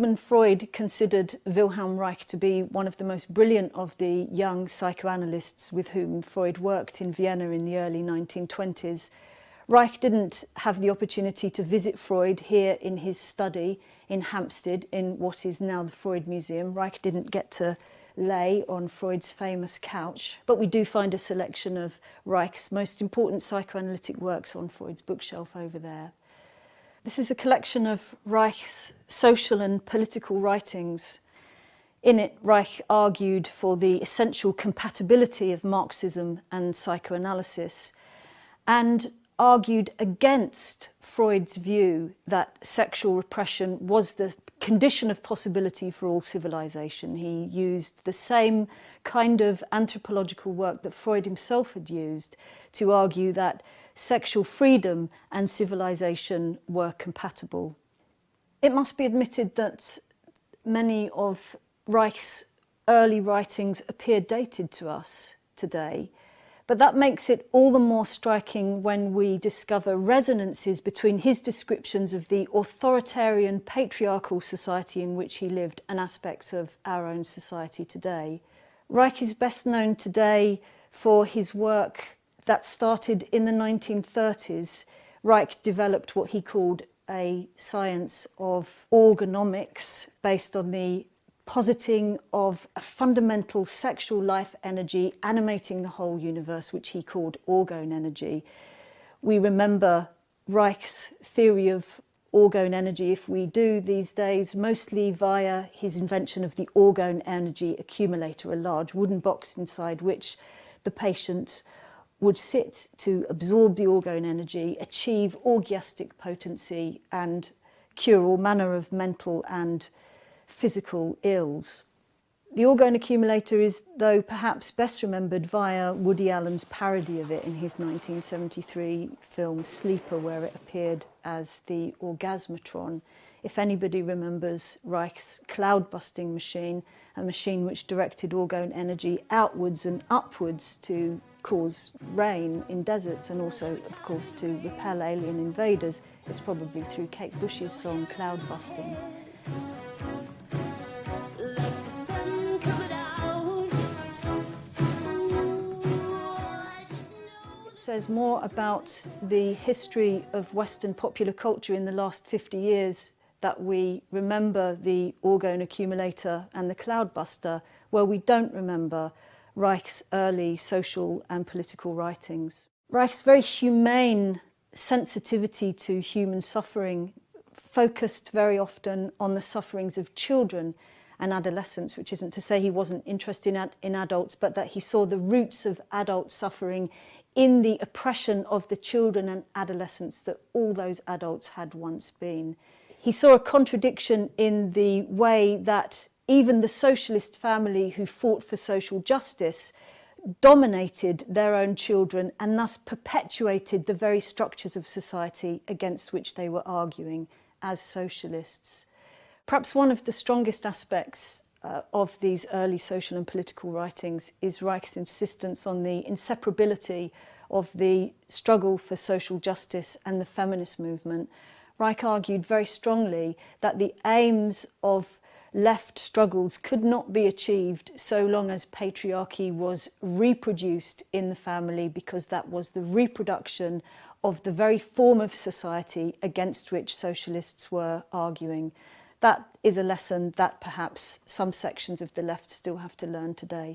Sigmund Freud considered Vilhelm Rajh to be one of the most brilliant of the young psychoanalysts with whom Freud worked in Vienna in the early 1920s. Rajh didn't have the opportunity to visit Freud here in his study in Hampstead in what is now the Freud Museum. Rajh didn't get to lay on Freud's famous couch, but we do find a selection of Rajh's most important psychoanalytic works on Freud's bookshelf over there. This is a collection of Rajh's social and political writings. In it, Rajh argued for the essential compatibility of Marxism and psychoanalysis, and argued against Freud's view that sexual repression was the condition of possibility for all civilization. He used the same kind of anthropological work that Freud himself had used to argue that sexual freedom and civilization were compatible. It must be admitted that many of Rajh's early writings appear dated to us today, but that makes it all the more striking when we discover resonances between his descriptions of the authoritarian, patriarchal society in which he lived and aspects of our own society today. Rajh is best known today for his work that started in the 1930s. Rajh developed what he called a science of organomics based on the positing of a fundamental sexual life energy animating the whole universe, which he called orgone energy. We remember Rajh's theory of orgone energy, if we do these days, mostly via his invention of the orgone energy accumulator, a large wooden box inside which the patient would sit to absorb the orgone energy, achieve orgiastic potency, and cure all manner of mental and physical ills. The orgone accumulator is, though, perhaps best remembered via Woody Allen's parody of it in his 1973 film Sleeper, where it appeared as the orgasmatron. If anybody remembers Rajh's cloud-busting machine, a machine which directed orgone energy outwards and upwards to cause rain in deserts and also, of course, to repel alien invaders, it's probably through Kate Bush's song Cloud Busting. Says more about the history of Western popular culture in the last 50 years that we remember the orgone accumulator and the cloudbuster, where we don't remember Rajh's early social and political writings. Rajh's very humane sensitivity to human suffering focused very often on the sufferings of children and adolescents, which isn't to say he wasn't interested in adults, but that he saw the roots of adult suffering in the oppression of the children and adolescents that all those adults had once been. He saw a contradiction in the way that even the socialist family who fought for social justice dominated their own children and thus perpetuated the very structures of society against which they were arguing as socialists. Perhaps one of the strongest aspects of these early social and political writings is Rajh's insistence on the inseparability of the struggle for social justice and the feminist movement. Rajh argued very strongly that the aims of left struggles could not be achieved so long as patriarchy was reproduced in the family, because that was the reproduction of the very form of society against which socialists were arguing. That is a lesson that perhaps some sections of the left still have to learn today.